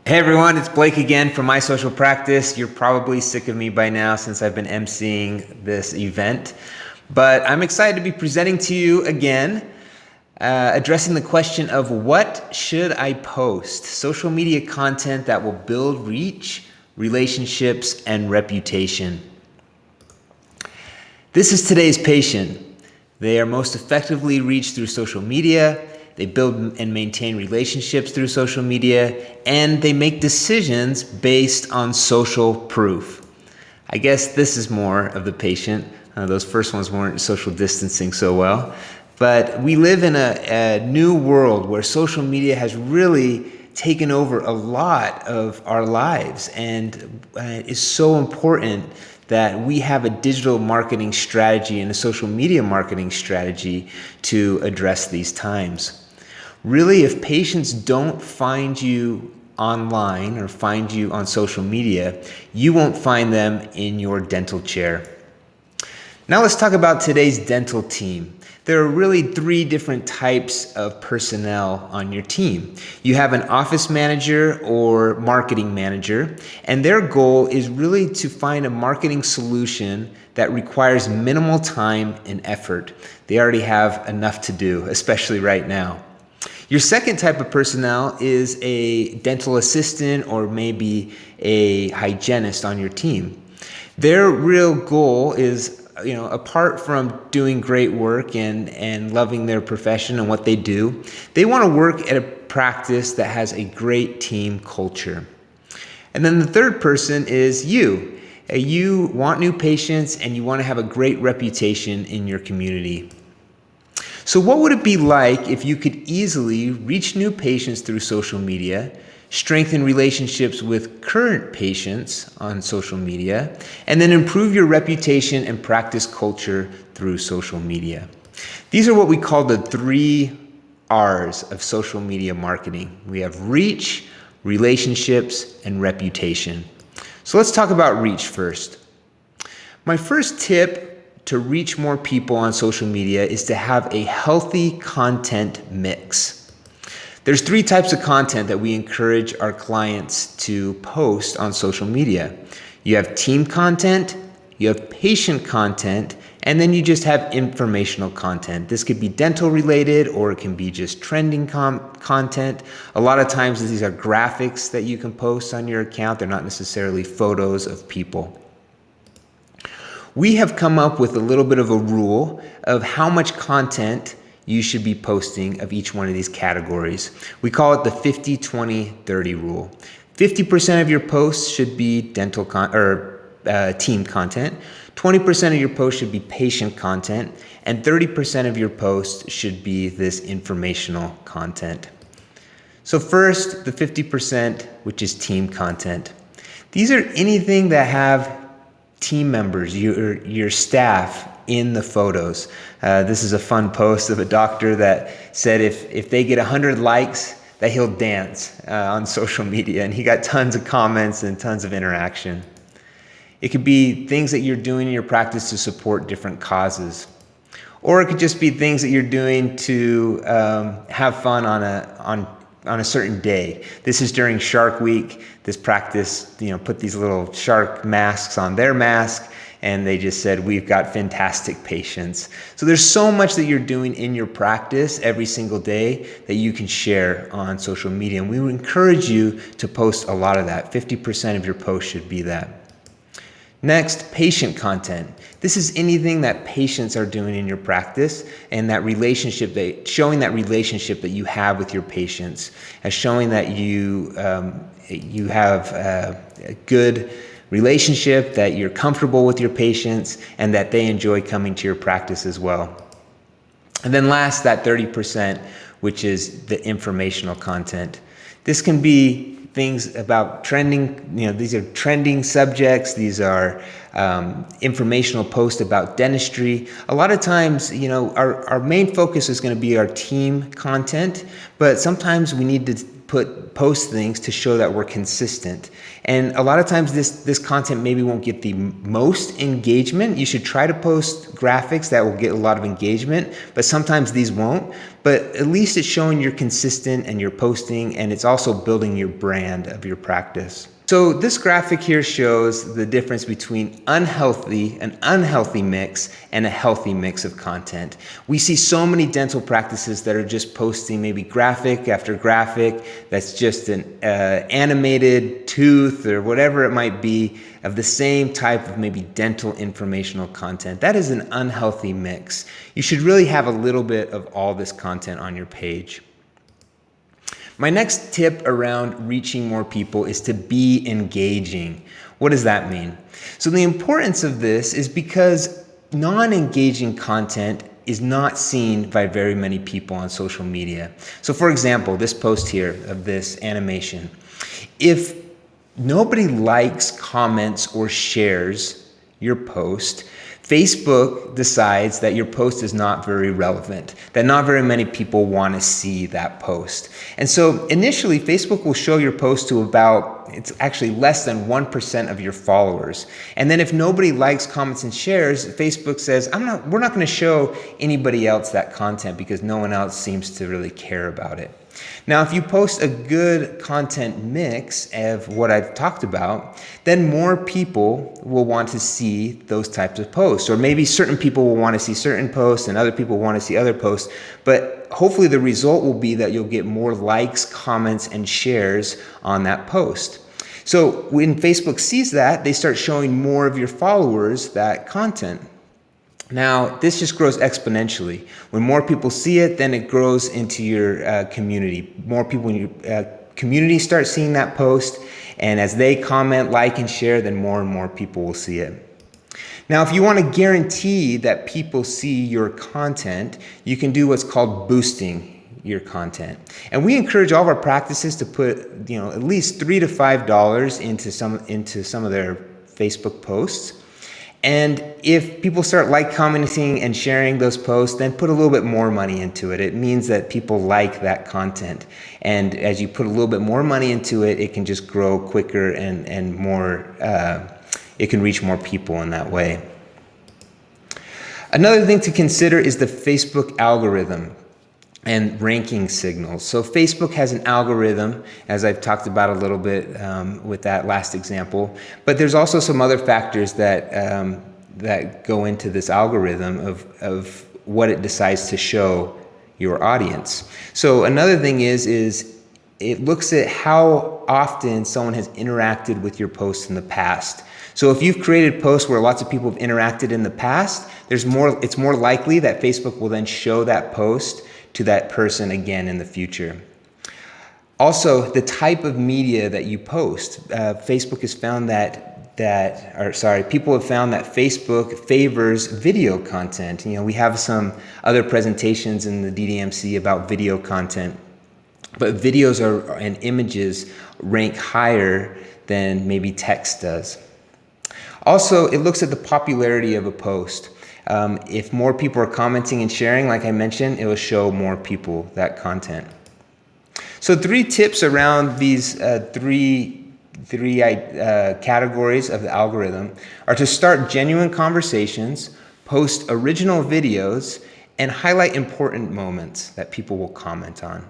Hey everyone, it's Blake again from My Social Practice. You're probably sick of me by now since I've been emceeing this event, but I'm excited to be presenting to you again, addressing the question of what should I post? Social media content that will build reach, relationships, and reputation. This is today's patient. They are most effectively reached through social media. They build and maintain relationships through social media, and they make decisions based on social proof. I guess this is more of the patient. Those first ones weren't social distancing so well. But we live in a new world where social media has really taken over a lot of our lives, and is so important that we have a digital marketing strategy and a social media marketing strategy to address these times. Really, if patients don't find you online or find you on social media, you won't find them in your dental chair. Now let's talk about today's dental team. There are really three different types of personnel on your team. You have an office manager or marketing manager, and their goal is really to find a marketing solution that requires minimal time and effort. They already have enough to do, especially right now. Your second type of personnel is a dental assistant or maybe a hygienist on your team. Their real goal is, apart from doing great work and loving their profession and what they do, they want to work at a practice that has a great team culture. And then the third person is you. You want new patients and you want to have a great reputation in your community. So what would it be like if you could easily reach new patients through social media, strengthen relationships with current patients on social media, and then improve your reputation and practice culture through social media? These are what we call the 3 R's of social media marketing. We have reach, relationships, and reputation. So let's talk about reach first. My first tip to reach more people on social media is to have a healthy content mix. There's 3 types of content that we encourage our clients to post on social media. You have team content, you have patient content, and then you just have informational content. This could be dental related or it can be just trending content. A lot of times these are graphics that you can post on your account. They're not necessarily photos of people. We have come up with a little bit of a rule of how much content you should be posting of each one of these categories. We call it the 50-20-30 rule. 50% of your posts should be dental team content, 20% of your posts should be patient content, and 30% of your posts should be this informational content. So first, the 50%, which is team content. These are anything that have team members, your staff in the photos. This is a fun post of a doctor that said if they get 100 likes, that he'll dance on social media, and he got tons of comments and tons of interaction. It could be things that you're doing in your practice to support different causes. Or it could just be things that you're doing to have fun on a certain day. This is during Shark Week. This practice, put these little shark masks on their mask, and they just said, we've got fantastic patients. So there's so much that you're doing in your practice every single day that you can share on social media. And we would encourage you to post a lot of that. 50% of your posts should be that. Next, patient content. This is anything that patients are doing in your practice and that relationship, showing that relationship that you have with your patients, as showing that you have a good relationship, that you're comfortable with your patients, and that they enjoy coming to your practice as well. And then last, that 30%, which is the informational content. This can be things about trending, these are trending subjects. These are informational posts about dentistry. A lot of times, our main focus is going to be our team content, but sometimes we need to post things to show that we're consistent. And a lot of times this content maybe won't get the most engagement. You should try to post graphics that will get a lot of engagement, but sometimes these won't. but at least it's showing you're consistent and you're posting, and it's also building your brand of your practice. So this graphic here shows the difference between an unhealthy mix and a healthy mix of content. We see so many dental practices that are just posting maybe graphic after graphic that's just an animated tooth or whatever it might be of the same type of maybe dental informational content. That is an unhealthy mix. You should really have a little bit of all this content on your page. My next tip around reaching more people is to be engaging. What does that mean? So the importance of this is because non-engaging content is not seen by very many people on social media. So for example, this post here of this animation, if nobody likes, comments, or shares your post, Facebook decides that your post is not very relevant, that not very many people want to see that post. And so initially, Facebook will show your post to it's actually less than 1% of your followers. And then if nobody likes, comments, and shares, Facebook says, we're not going to show anybody else that content because no one else seems to really care about it. Now, if you post a good content mix of what I've talked about, then more people will want to see those types of posts. Or maybe certain people will want to see certain posts and other people want to see other posts. But hopefully the result will be that you'll get more likes, comments, and shares on that post. So when Facebook sees that, they start showing more of your followers that content. Now, this just grows exponentially. When more people see it, then it grows into your community. More people in your community start seeing that post, and as they comment, like, and share, then more and more people will see it. Now, if you want to guarantee that people see your content, you can do what's called boosting your content. And we encourage all of our practices to put, at least $3 to $5 into some of their Facebook posts. And if people start commenting, and sharing those posts, then put a little bit more money into it. It means that people like that content. And as you put a little bit more money into it, it can just grow quicker and more, it can reach more people in that way. Another thing to consider is the Facebook algorithm and ranking signals. So Facebook has an algorithm, as I've talked about a little bit with that last example, but there's also some other factors that go into this algorithm of what it decides to show your audience. So another thing is it looks at how often someone has interacted with your posts in the past. So if you've created posts where lots of people have interacted in the past, it's more likely that Facebook will then show that post to that person again in the future. Also, the type of media that you post. Facebook has found people have found that Facebook favors video content. We have some other presentations in the DDMC about video content, but videos and images rank higher than maybe text does. Also, it looks at the popularity of a post. If more people are commenting and sharing, like I mentioned, it will show more people that content. So 3 tips around these three categories of the algorithm are to start genuine conversations, post original videos, and highlight important moments that people will comment on.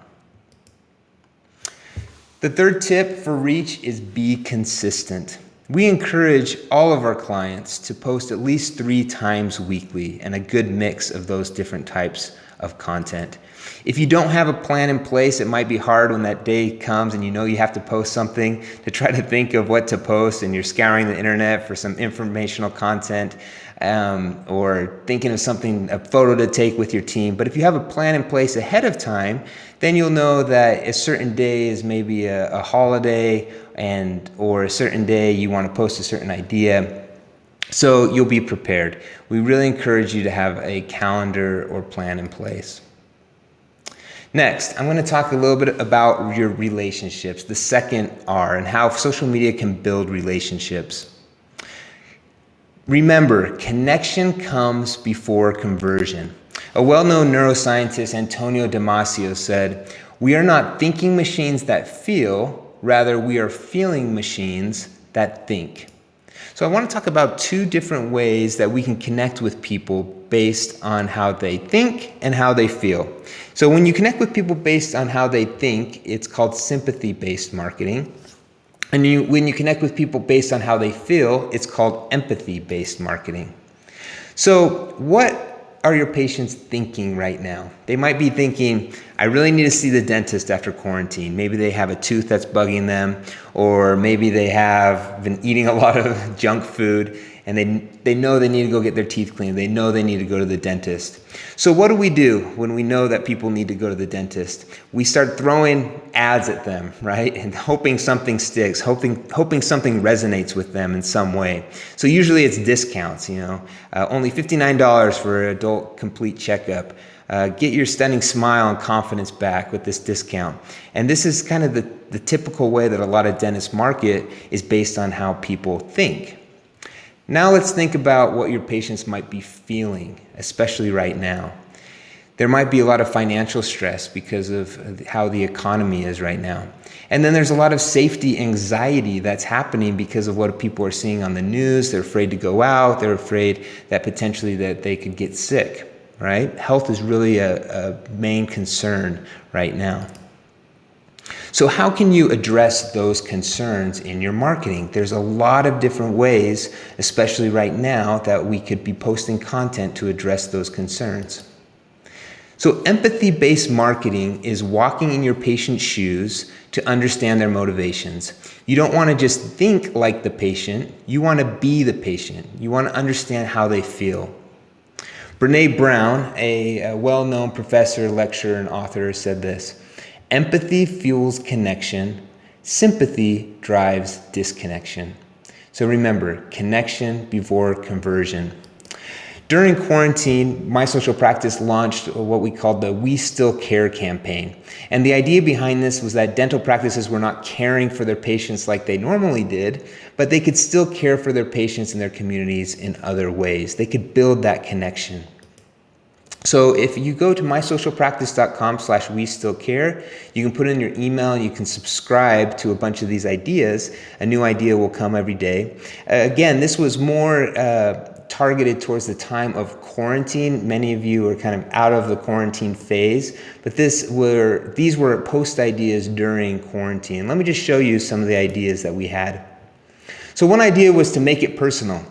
The 3rd tip for reach is be consistent. We encourage all of our clients to post at least 3 times weekly and a good mix of those different types of content. If you don't have a plan in place, it might be hard when that day comes and you have to post something to try to think of what to post, and you're scouring the internet for some informational content or thinking of a photo to take with your team. But if you have a plan in place ahead of time, then you'll know that a certain day is maybe a holiday or a certain day you want to post a certain idea. So you'll be prepared. We really encourage you to have a calendar or plan in place. Next, I'm going to talk a little bit about your relationships, the second R, and how social media can build relationships. Remember, connection comes before conversion. A well-known neuroscientist, Antonio Damasio, said, "We are not thinking machines that feel, rather we are feeling machines that think." So I want to talk about 2 different ways that we can connect with people based on how they think and how they feel. So when you connect with people based on how they think, it's called sympathy-based marketing. And when you connect with people based on how they feel, it's called empathy-based marketing. So what are your patients thinking right now? They might be thinking, I really need to see the dentist after quarantine. Maybe they have a tooth that's bugging them, or maybe they have been eating a lot of junk food and they know they need to go get their teeth cleaned. They know they need to go to the dentist. So what do we do when we know that people need to go to the dentist? We start throwing ads at them, right? And hoping something sticks, hoping something resonates with them in some way. So usually it's discounts, only $59 for an adult complete checkup. Get your stunning smile and confidence back with this discount. And this is kind of the typical way that a lot of dentists market, is based on how people think. Now let's think about what your patients might be feeling, especially right now. There might be a lot of financial stress because of how the economy is right now. And then there's a lot of safety anxiety that's happening because of what people are seeing on the news. They're afraid to go out. They're afraid that potentially that they could get sick, right? Health is really a main concern right now. So how can you address those concerns in your marketing? There's a lot of different ways, especially right now, that we could be posting content to address those concerns. So empathy-based marketing is walking in your patient's shoes to understand their motivations. You don't want to just think like the patient, you want to be the patient. You want to understand how they feel. Brene Brown, a well-known professor, lecturer, and author, said this: empathy fuels connection, sympathy drives disconnection. So remember, connection before conversion. During quarantine, My Social Practice launched what we called the We Still Care campaign. And the idea behind this was that dental practices were not caring for their patients like they normally did, but they could still care for their patients and their communities in other ways. They could build that connection. So if you go to mysocialpractice.com/we-still-care, you can put in your email, you can subscribe to a bunch of these ideas. A new idea will come every day. Again, this was more targeted towards the time of quarantine. Many of you are kind of out of the quarantine phase, but these were post ideas during quarantine. Let me just show you some of the ideas that we had. So one idea was to make it personal.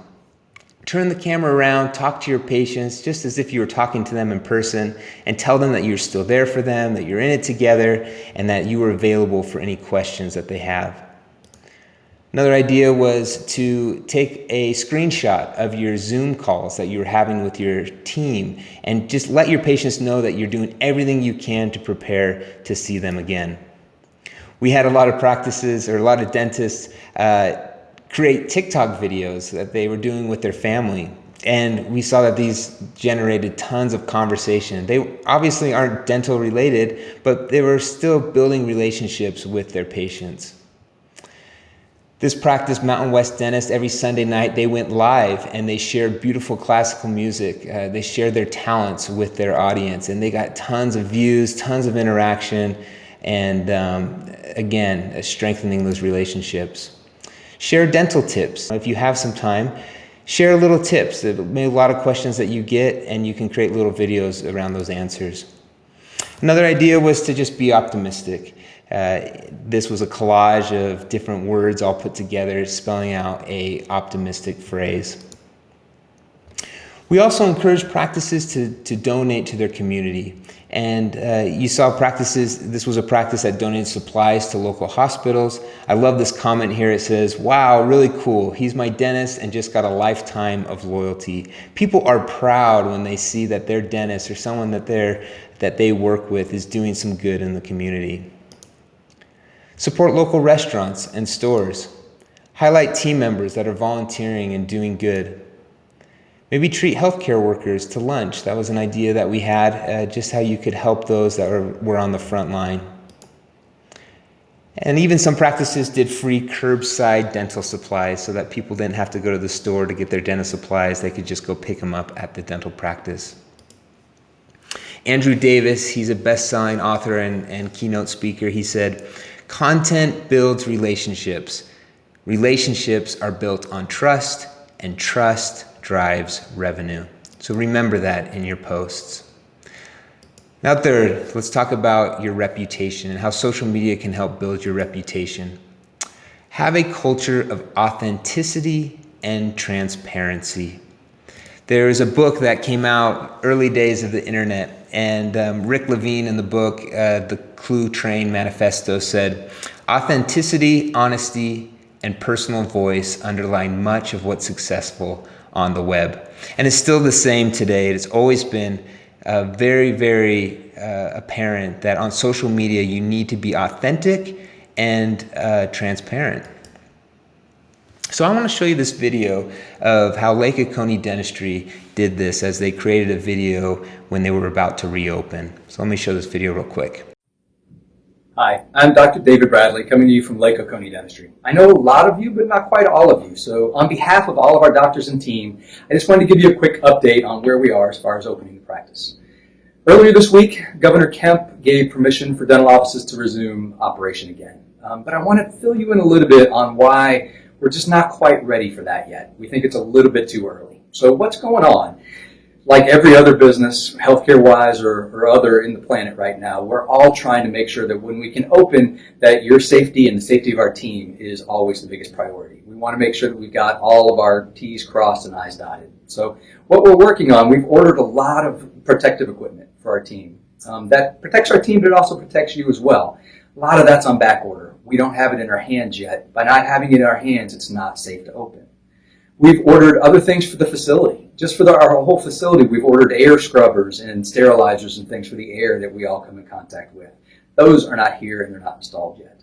Turn the camera around, talk to your patients just as if you were talking to them in person, and tell them that you're still there for them, that you're in it together, and that you are available for any questions that they have. Another idea was to take a screenshot of your Zoom calls that you're having with your team and just let your patients know that you're doing everything you can to prepare to see them again. We had a lot of practices, or a lot of dentists, create TikTok videos that they were doing with their family. And we saw that these generated tons of conversation. They obviously aren't dental related, but they were still building relationships with their patients. This practice, Mountain West Dentist, every Sunday night they went live and they shared beautiful classical music. They shared their talents with their audience, and they got tons of views, tons of interaction, and again, strengthening those relationships. Share dental tips. If you have some time, share little tips. There may be a lot of questions that you get, and you can create little videos around those answers. Another idea was to just be optimistic. This was a collage of different words all put together, spelling out an optimistic phrase. We also encourage practices to donate to their community. And you saw practices, this was a practice that donated supplies to local hospitals. I love this comment here. It says, wow, really cool. He's my dentist and just got a lifetime of loyalty. People are proud when they see that their dentist or someone that they work with is doing some good in the community. Support local restaurants and stores. Highlight team members that are volunteering and doing good. Maybe treat healthcare workers to lunch. That was an idea that we had, just how you could help those that were on the front line. And even some practices did free curbside dental supplies so that people didn't have to go to the store to get their dental supplies. They could just go pick them up at the dental practice. Andrew Davis, he's a best-selling author and keynote speaker. He said, content builds relationships. Relationships are built on trust, and trust drives revenue. So remember that in your posts. Now third, let's talk about your reputation and how social media can help build your reputation. Have a culture of authenticity and transparency. There is a book that came out early days of the internet, and Rick Levine in the book, The Clue Train Manifesto, said, "Authenticity, honesty, and personal voice underline much of what's successful on the web." And it's still the same today. It's always been very, very apparent that on social media you need to be authentic and transparent. So I want to show you this video of how Lake Oconee Dentistry did this as they created a video when they were about to reopen. So let me show this video real quick. Hi, I'm Dr. David Bradley, coming to you from Lake Oconee Dentistry. I know a lot of you, but not quite all of you. So on behalf of all of our doctors and team, I just wanted to give you a quick update on where we are as far as opening the practice. Earlier this week, Governor Kemp gave permission for dental offices to resume operation again. But I want to fill you in a little bit on why we're just not quite ready for that yet. We think it's a little bit too early. So what's going on? Like every other business, healthcare-wise or other in the planet right now, we're all trying to make sure that when we can open, that your safety and the safety of our team is always the biggest priority. We want to make sure that we've got all of our T's crossed and I's dotted. So what we're working on, we've ordered a lot of protective equipment for our team. That protects our team, but it also protects you as well. A lot of that's on back order. We don't have it in our hands yet. By not having it in our hands, it's not safe to open. We've ordered other things for the facility. Just for our whole facility, we've ordered air scrubbers and sterilizers and things for the air that we all come in contact with. Those are not here and they're not installed yet.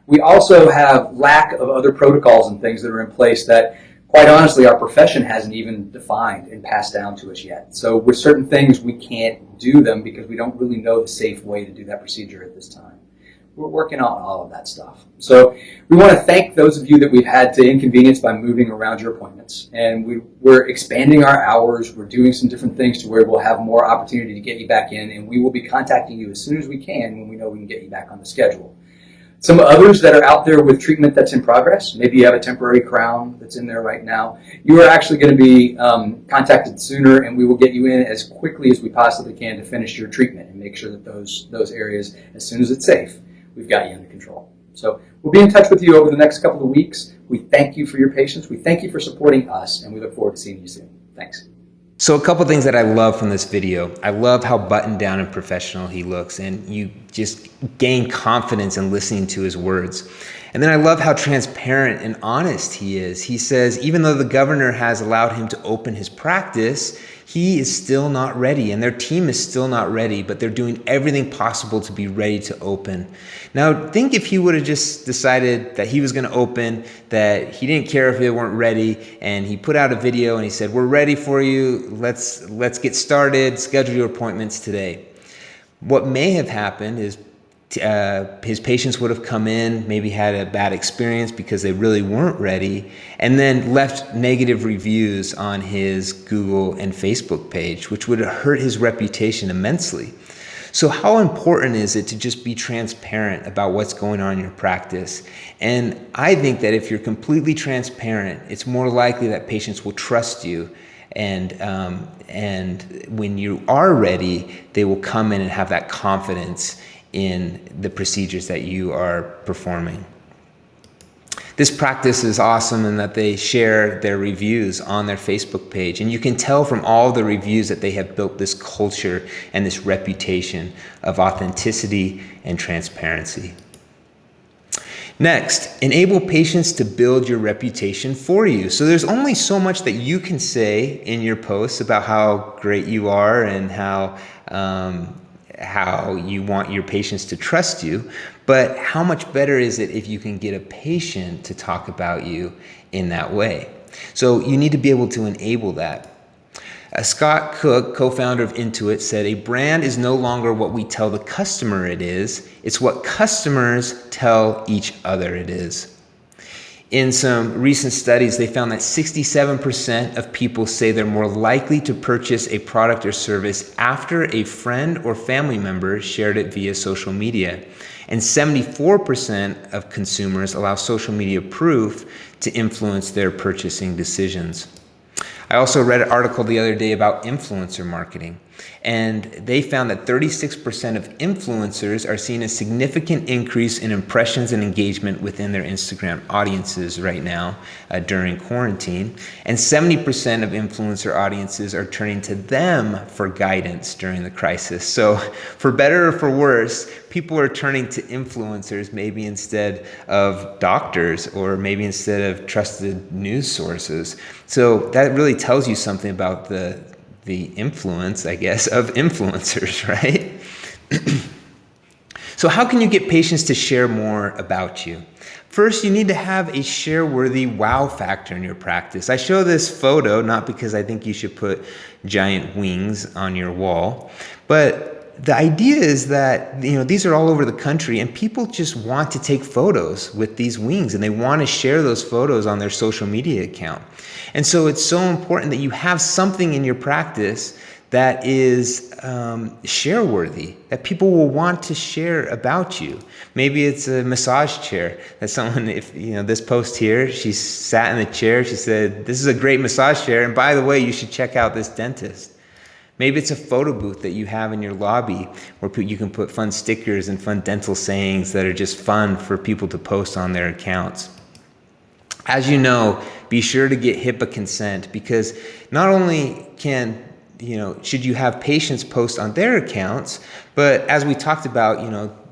We also have lack of other protocols and things that are in place that, quite honestly, our profession hasn't even defined and passed down to us yet. So with certain things, we can't do them because we don't really know the safe way to do that procedure at this time. We're working on all of that stuff. So we want to thank those of you that we've had to inconvenience by moving around your appointments. And we're expanding our hours. We're doing some different things to where we'll have more opportunity to get you back in. And we will be contacting you as soon as we can when we know we can get you back on the schedule. Some others that are out there with treatment that's in progress, maybe you have a temporary crown that's in there right now, you are actually going to be contacted sooner, and we will get you in as quickly as we possibly can to finish your treatment and make sure that those areas, as soon as it's safe, we've got you under control. So we'll be in touch with you over the next couple of weeks. We thank you for your patience. We thank you for supporting us, and we look forward to seeing you soon. Thanks. So a couple things that I love from this video. I love how buttoned down and professional he looks, and you just gain confidence in listening to his words. And then I love how transparent and honest he is. He says even though the governor has allowed him to open his practice, he is still not ready, and their team is still not ready, but they're doing everything possible to be ready to open. Now, think if he would have just decided that he was going to open, that he didn't care if they weren't ready, and he put out a video and he said, "We're ready for you. Let's get started. Schedule your appointments today." What may have happened is his patients would have come in, maybe had a bad experience because they really weren't ready, and then left negative reviews on his Google and Facebook page, which would have hurt his reputation immensely. So how important is it to just be transparent about what's going on in your practice? And I think that if you're completely transparent, it's more likely that patients will trust you. And when you are ready, they will come in and have that confidence in the procedures that you are performing. This practice is awesome in that they share their reviews on their Facebook page, and you can tell from all the reviews that they have built this culture and this reputation of authenticity and transparency. Next, enable patients to build your reputation for you. So there's only so much that you can say in your posts about how great you are and how you want your patients to trust you, but how much better is it if you can get a patient to talk about you in that way? So you need to be able to enable that. Scott Cook, co-founder of Intuit, said, "A brand is no longer what we tell the customer it is, it's what customers tell each other it is." In some recent studies, they found that 67% of people say they're more likely to purchase a product or service after a friend or family member shared it via social media. And 74% of consumers allow social media proof to influence their purchasing decisions. I also read an article the other day about influencer marketing, and they found that 36% of influencers are seeing a significant increase in impressions and engagement within their Instagram audiences right now during quarantine, and 70% of influencer audiences are turning to them for guidance during the crisis. So for better or for worse, people are turning to influencers maybe instead of doctors, or maybe instead of trusted news sources. So that really tells you something about the influence, I guess, of influencers, right? So how can you get patients to share more about you? First, you need to have a share-worthy wow factor in your practice. I show this photo not because I think you should put giant wings on your wall, but the idea is that, these are all over the country, and people just want to take photos with these wings, and they want to share those photos on their social media account. And so it's so important that you have something in your practice that is share-worthy, that people will want to share about you. Maybe it's a massage chair that someone, this post here, she sat in the chair, she said, "This is a great massage chair, and by the way, you should check out this dentist." Maybe it's a photo booth that you have in your lobby where you can put fun stickers and fun dental sayings that are just fun for people to post on their accounts. As you know, be sure to get HIPAA consent, because not only should you have patients post on their accounts, but as we talked about,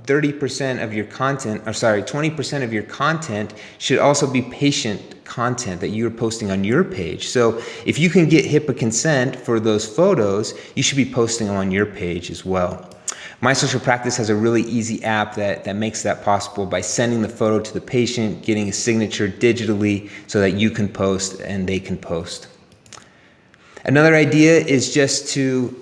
30% of your content, 20% of your content should also be patient content that you're posting on your page. So if you can get HIPAA consent for those photos, you should be posting them on your page as well. My Social Practice has a really easy app that makes that possible by sending the photo to the patient, getting a signature digitally so that you can post and they can post. Another idea is just to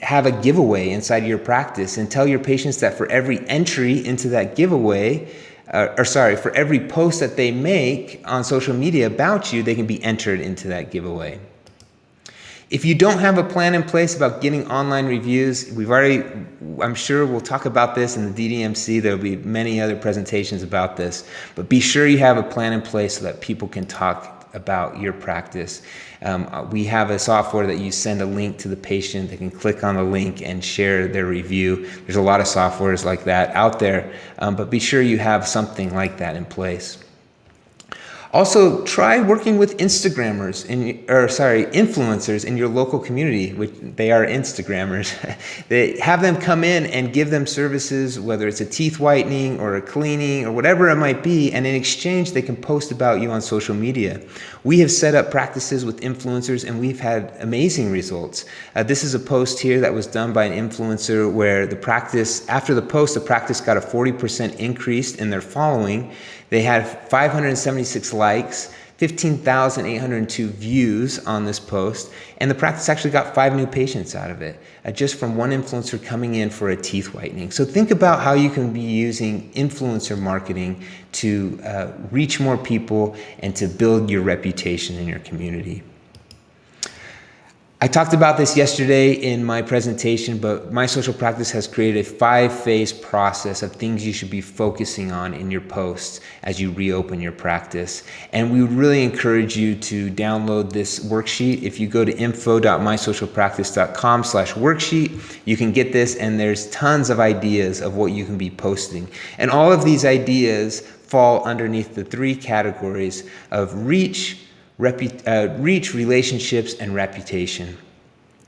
have a giveaway inside your practice and tell your patients that for every entry into that giveaway, for every post that they make on social media about you, they can be entered into that giveaway. If you don't have a plan in place about getting online reviews, I'm sure we'll talk about this in the DDMC. There'll be many other presentations about this, but be sure you have a plan in place so that people can talk about your practice. We have a software that you send a link to the patient. They can click on the link and share their review. There's a lot of softwares like that out there, but be sure you have something like that in place. Also, try working with influencers in your local community, which they are Instagrammers. They have them come in and give them services, whether it's a teeth whitening or a cleaning or whatever it might be, and in exchange, they can post about you on social media. We have set up practices with influencers, and we've had amazing results. This is a post here that was done by an influencer where after the post, the practice got a 40% increase in their following. They had 576 likes, 15,802 views on this post, and the practice actually got 5 new patients out of it, just from one influencer coming in for a teeth whitening. So think about how you can be using influencer marketing to reach more people and to build your reputation in your community. I talked about this yesterday in my presentation, but My Social Practice has created a 5-phase process of things you should be focusing on in your posts as you reopen your practice. And we would really encourage you to download this worksheet. If you go to info.mysocialpractice.com/worksheet, you can get this, and there's tons of ideas of what you can be posting. And all of these ideas fall underneath the 3 categories of reach, relationships, and reputation.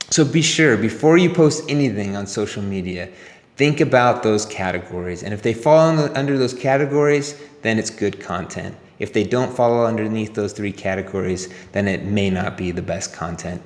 So be sure, before you post anything on social media, think about those categories. And if they fall under those categories, then it's good content. If they don't fall underneath those 3 categories, then it may not be the best content.